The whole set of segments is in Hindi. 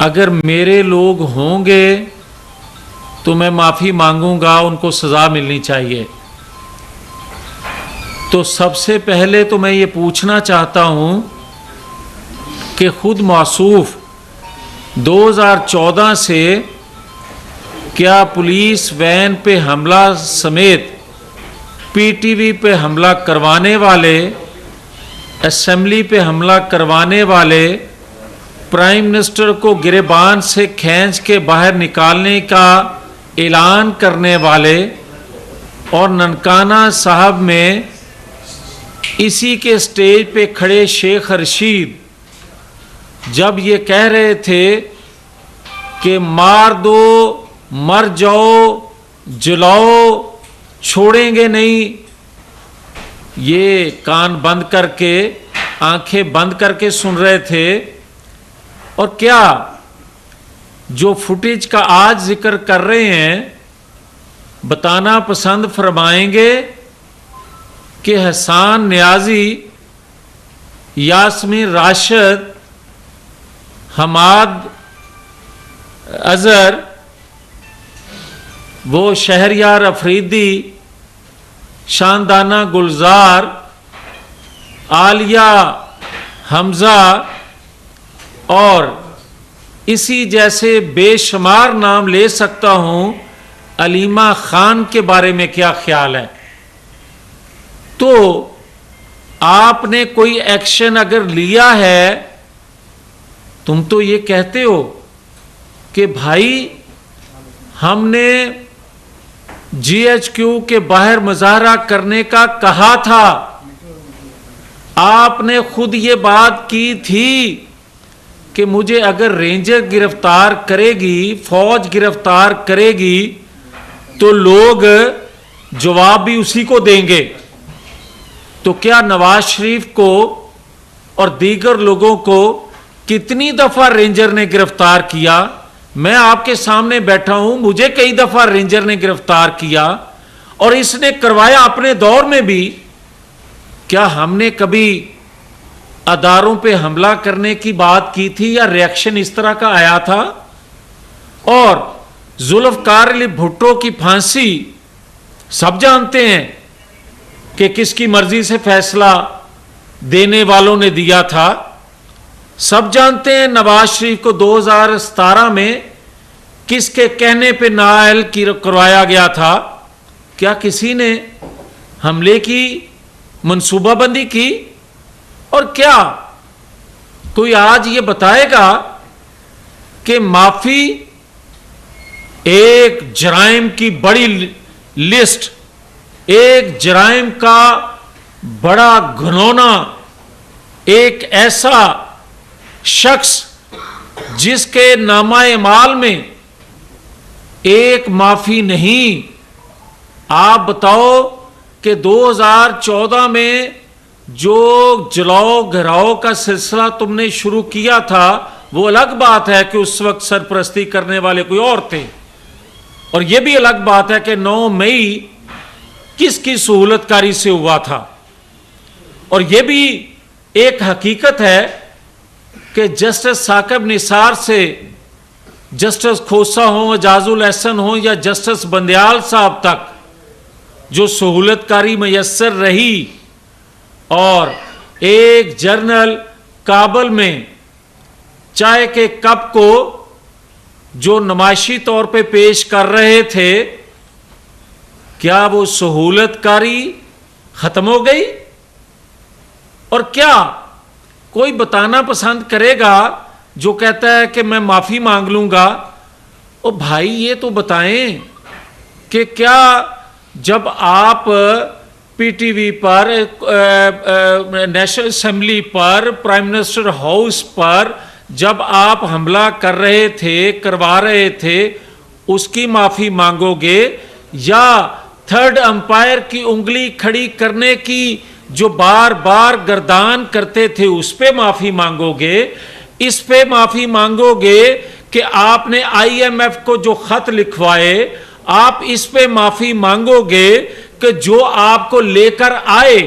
अगर मेरे लोग होंगे तो मैं माफ़ी मांगूंगा, उनको सज़ा मिलनी चाहिए। तो सबसे पहले तो मैं ये पूछना चाहता हूँ कि खुद मौसूफ 2014 से क्या पुलिस वैन पे हमला समेत पीटीवी पे हमला करवाने वाले, असेंबली पे हमला करवाने वाले, प्राइम मिनिस्टर को गिरेबान से खींच के बाहर निकालने का ऐलान करने वाले और ननकाना साहब में इसी के स्टेज पे खड़े शेख रशीद जब ये कह रहे थे कि मार दो, मर जाओ, जलाओ, छोड़ेंगे नहीं, ये कान बंद करके, आंखें बंद करके सुन रहे थे। और क्या जो फुटेज का आज जिक्र कर रहे हैं बताना पसंद फरमाएंगे कि हसन नियाजी, यास्मीन राशिद, हमाद अजहर, वो शहरयार अफरीदी, शानदाना गुलजार, आलिया हमजा और इसी जैसे बेशुमार नाम ले सकता हूं, अलीमा खान के बारे में क्या ख्याल है? तो आपने कोई एक्शन अगर लिया है, तुम तो ये कहते हो कि भाई हमने जीएचक्यू के बाहर मुजाहरा करने का कहा था, आपने खुद ये बात की थी कि मुझे अगर रेंजर गिरफ्तार करेगी, फौज गिरफ्तार करेगी तो लोग जवाब भी उसी को देंगे। तो क्या नवाज शरीफ को और दीगर लोगों को कितनी दफा रेंजर ने गिरफ्तार किया? मैं आपके सामने बैठा हूं, मुझे कई दफा रेंजर ने गिरफ्तार किया और इसने करवाया अपने दौर में भी। क्या हमने कभी अदारों पे हमला करने की बात की थी या रिएक्शन इस तरह का आया था? और जुल्फकार अली भुट्टो की फांसी सब जानते हैं कि किसकी मर्जी से फैसला देने वालों ने दिया था। सब जानते हैं नवाज शरीफ को 2017 में किसके कहने पे नाअहल करवाया गया था। क्या किसी ने हमले की मंसूबाबंदी की? और क्या कोई आज ये बताएगा कि माफी एक जराइम की बड़ी लिस्ट, एक जराइम का बड़ा घिनौना, एक ऐसा शख्स जिसके नामा-ए-माल में एक माफी नहीं। आप बताओ कि 2014 में जो जलाओ घराओ का सिलसिला तुमने शुरू किया था, वो अलग बात है कि उस वक्त सरपरस्ती करने वाले कोई और थे, और यह भी अलग बात है कि 9 मई किसकी सहूलतकारी से हुआ था। और यह भी एक हकीकत है कि जस्टिस साकिब निसार से जस्टिस खोसा हो, एजाजुल एहसन हो या जस्टिस बंदयाल साहब तक जो सहूलतकारी मैसर रही, और एक जर्नल काबुल में चाय के कप को जो नुमाइशी तौर पे पेश कर रहे थे, क्या वो सहूलतकारी खत्म हो गई? और क्या कोई बताना पसंद करेगा जो कहता है कि मैं माफी मांग लूंगा? ओ भाई, ये तो बताएं कि क्या जब आप पीटीवी पर, नेशनल असेंबली पर, प्राइम मिनिस्टर हाउस पर जब आप हमला कर रहे थे, करवा रहे थे, उसकी माफी मांगोगे, या थर्ड अंपायर की उंगली खड़ी करने की जो बार बार गर्दान करते थे उस पे माफी मांगोगे? इस पे माफी मांगोगे कि आपने आईएमएफ को जो खत लिखवाए, आप इस पे माफी मांगोगे कि जो आपको लेकर आए,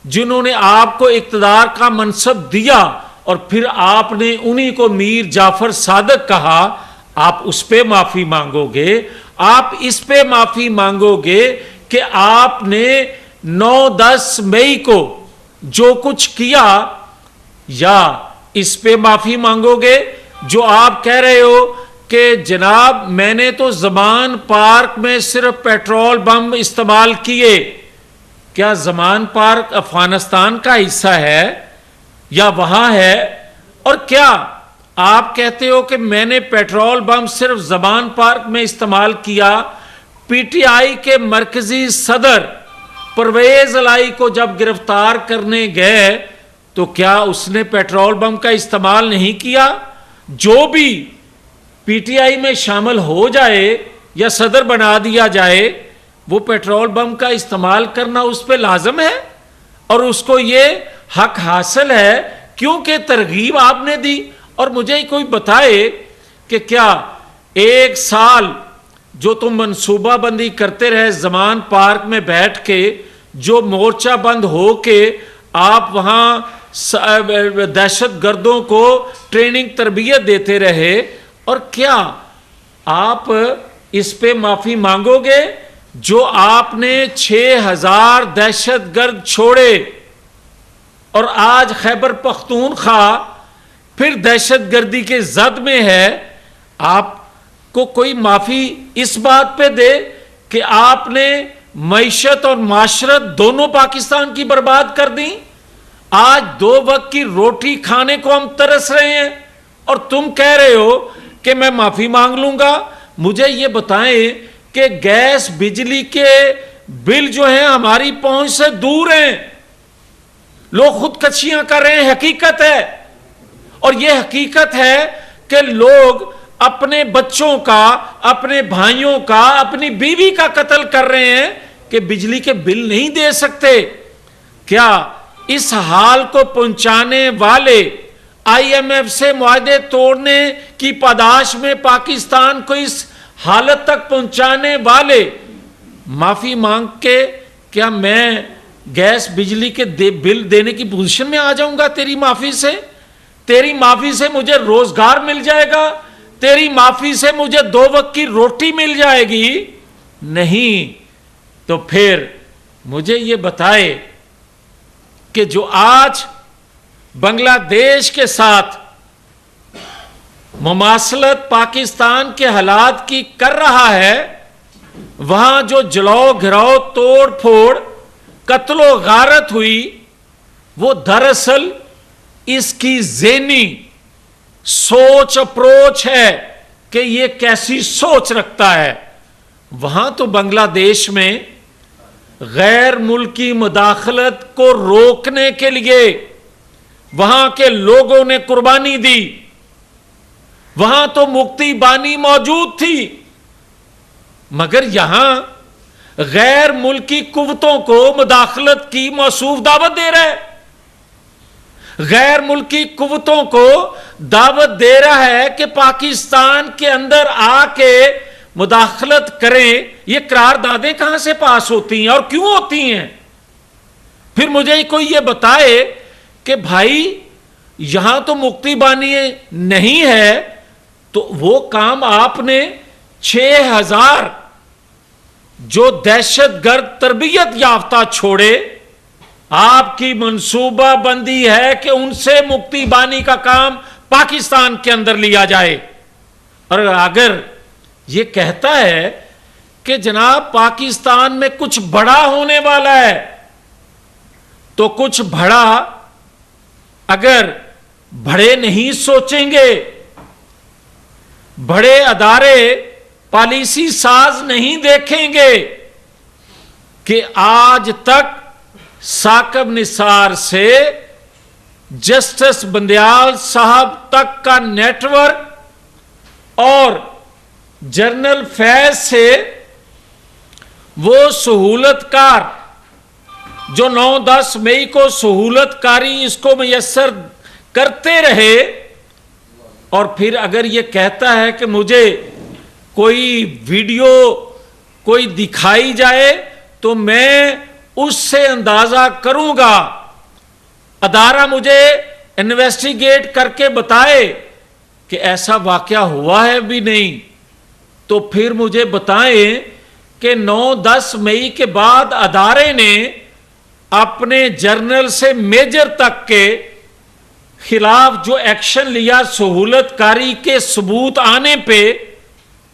जिन्होंने आपको इक्तदार का मनसब दिया, और फिर आपने उन्हीं को मीर जाफर सादक कहा, आप उस पे माफी मांगोगे? आप इस पे माफी मांगोगे कि आपने 9-10 मई को जो कुछ किया, या इस पे माफी मांगोगे जो आप कह रहे हो कि जनाब मैंने तो ज़मान पार्क में सिर्फ पेट्रोल बम इस्तेमाल किए? क्या ज़मान पार्क अफगानिस्तान का हिस्सा है या वहां है? और क्या आप कहते हो कि मैंने पेट्रोल बम सिर्फ ज़मान पार्क में इस्तेमाल किया? पीटीआई के मरकजी सदर परवेज इलाही को जब गिरफ्तार करने गए तो क्या उसने पेट्रोल बम का इस्तेमाल नहीं किया? जो भी पीटीआई में शामिल हो जाए या सदर बना दिया जाए, वो पेट्रोल बम का इस्तेमाल करना उस पर लाजम है और उसको ये हक हासिल है क्योंकि तरगीब आपने दी। और मुझे कोई बताए कि क्या 1 साल जो तुम मनसूबाबंदी करते रहे ज़मान पार्क में बैठ के, जो मोर्चा बंद हो के आप वहां दहशत गर्दों को ट्रेनिंग तरबियत देते रहे, और क्या आप इस पे माफी मांगोगे जो आपने 6000 दहशतगर्द छोड़े और आज खैबर पख्तूनख्वा फिर दहशतगर्दी के जद में है? आपको कोई माफी इस बात पे दे कि आपने मईशत और माशरत दोनों पाकिस्तान की बर्बाद कर दी? आज 2 वक्त की रोटी खाने को हम तरस रहे हैं और तुम कह रहे हो कि मैं माफी मांग लूंगा। मुझे ये बताएं कि गैस बिजली के बिल जो हैं हमारी पहुंच से दूर हैं, लोग खुदकशियां कर रहे हैं, हकीकत है। और यह हकीकत है कि लोग अपने बच्चों का, अपने भाइयों का, अपनी बीवी का कत्ल कर रहे हैं कि बिजली के बिल नहीं दे सकते। क्या इस हाल को पहुंचाने वाले, आईएमएफ से मुआहदे तोड़ने की पादाश में पाकिस्तान को इस हालत तक पहुंचाने वाले माफी मांग के क्या मैं गैस बिजली के बिल देने की पोजीशन में आ जाऊंगा? तेरी माफी से, तेरी माफी से मुझे रोजगार मिल जाएगा, तेरी माफी से मुझे 2 वक्त की रोटी मिल जाएगी? नहीं। तो फिर मुझे ये बताए कि जो आज बांग्लादेश के साथ मुमासलत पाकिस्तान के हालात की कर रहा है, वहां जो जलाओ घिराओ तोड़ फोड़ कत्लो गारत हुई, वो दरअसल इसकी ज़हनी सोच अप्रोच है कि ये कैसी सोच रखता है। वहां तो बांग्लादेश में गैर मुल्की मुदाखलत को रोकने के लिए वहां के लोगों ने कुर्बानी दी, वहां तो मुक्ति बानी मौजूद थी, मगर यहां गैर मुल्की कुव्वतों को मुदाखलत की मौसूफ दावत दे रहा है, गैर मुल्की कुव्वतों को दावत दे रहा है कि पाकिस्तान के अंदर आके मुदाखलत करें। ये करारदादें कहां से पास होती हैं और क्यों होती हैं? फिर मुझे कोई ये बताए कि भाई यहां तो मुक्ति बानी नहीं है, तो वो काम आपने 6000 जो दहशतगर्द तरबियत याफ्ता छोड़े, आपकी मंसूबाबंदी है कि उनसे मुक्ति बानी का काम पाकिस्तान के अंदर लिया जाए। और अगर ये कहता है कि जनाब पाकिस्तान में कुछ बड़ा होने वाला है, तो कुछ बड़ा अगर बड़े नहीं सोचेंगे, बड़े अदारे पॉलिसी साज नहीं देखेंगे कि आज तक साकिब निसार से जस्टिस बंदयाल साहब तक का नेटवर्क और जनरल फैज से वो सहूलतकार जो 9-10 मई को सहूलतकारी इसको मैसर करते रहे, और फिर अगर ये कहता है कि मुझे कोई वीडियो कोई दिखाई जाए तो मैं उससे अंदाजा करूंगा, अदारा मुझे इन्वेस्टिगेट करके बताए कि ऐसा वाकया हुआ है भी नहीं, तो फिर मुझे बताएं कि 9-10 मई के बाद अदारे ने अपने जर्नल से मेजर तक के खिलाफ जो एक्शन लिया सहूलतकारी के सबूत आने पे,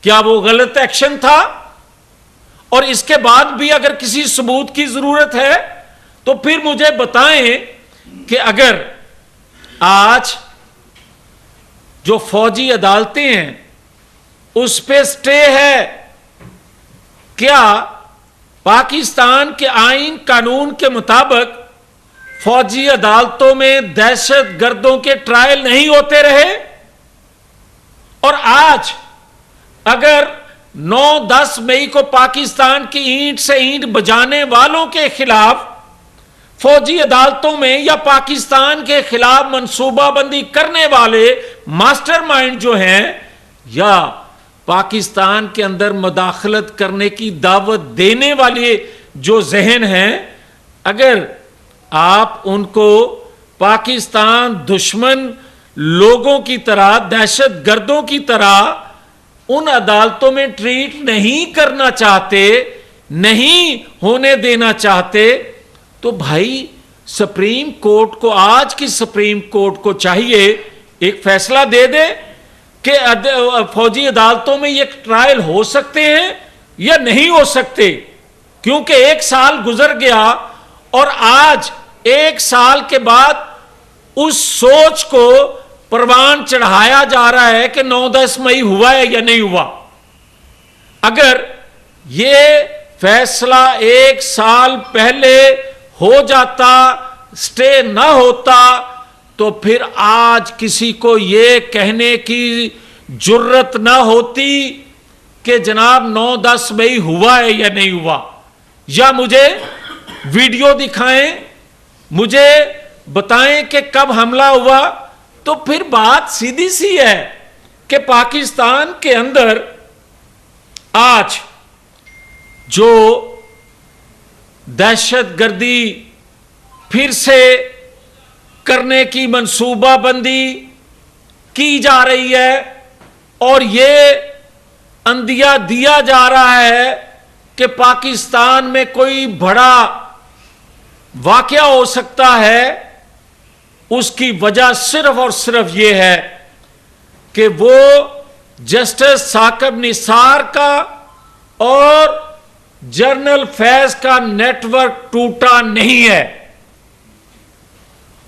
क्या वो गलत एक्शन था? और इसके बाद भी अगर किसी सबूत की जरूरत है तो फिर मुझे बताएं कि अगर आज जो फौजी अदालतें हैं उस पे स्टे है, क्या पाकिस्तान के आईन कानून के मुताबिक फौजी अदालतों में दहशत गर्दों के ट्रायल नहीं होते रहे? और आज अगर 9-10 मई को पाकिस्तान की ईंट से ईंट बजाने वालों के खिलाफ फौजी अदालतों में या पाकिस्तान के खिलाफ मंसूबाबंदी करने वाले मास्टरमाइंड जो हैं या पाकिस्तान के अंदर मुदाखलत करने की दावत देने वाले जो जहन हैं, अगर आप उनको पाकिस्तान दुश्मन लोगों की तरह, दहशत गर्दों की तरह उन अदालतों में ट्रीट नहीं करना चाहते, नहीं होने देना चाहते, तो भाई सुप्रीम कोर्ट को, आज की सुप्रीम कोर्ट को चाहिए एक फैसला दे दे कि फौजी अदालतों में ये ट्रायल हो सकते हैं या नहीं हो सकते। क्योंकि 1 साल गुजर गया और आज 1 साल के बाद उस सोच को परवान चढ़ाया जा रहा है कि 9-10 मई हुआ है या नहीं हुआ। अगर ये फैसला 1 साल पहले हो जाता, स्टे ना होता, तो फिर आज किसी को ये कहने की जुर्रत ना होती कि जनाब 9-10 मई हुआ है या नहीं हुआ। या मुझे वीडियो दिखाएं, मुझे बताएं कि कब हमला हुआ, तो फिर बात सीधी सी है कि पाकिस्तान के अंदर आज जो दहशतगर्दी फिर से करने की मंसूबाबंदी की जा रही है और ये अंदिया दिया जा रहा है कि पाकिस्तान में कोई बड़ा वाकया हो सकता है, उसकी वजह सिर्फ और सिर्फ ये है कि वो जस्टिस साकिब निसार का और जनरल फैज का नेटवर्क टूटा नहीं है।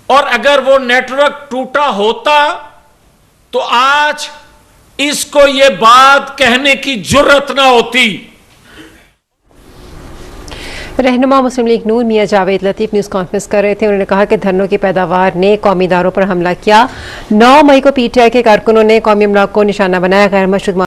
और अगर वो नेटवर्क टूटा होता तो आज इसको ये बात कहने की जुर्रत ना होती। रहनुमा मुस्लिम लीग नून मियां जावेद लतीफ न्यूज़ कॉन्फ्रेंस कर रहे थे। उन्होंने कहा कि धरनों की पैदावार ने कौमी इदारों पर हमला किया। 9 मई को पीटीआई के कारकुनों ने कौमी अमलाक को निशाना बनाया। गैर मशरूत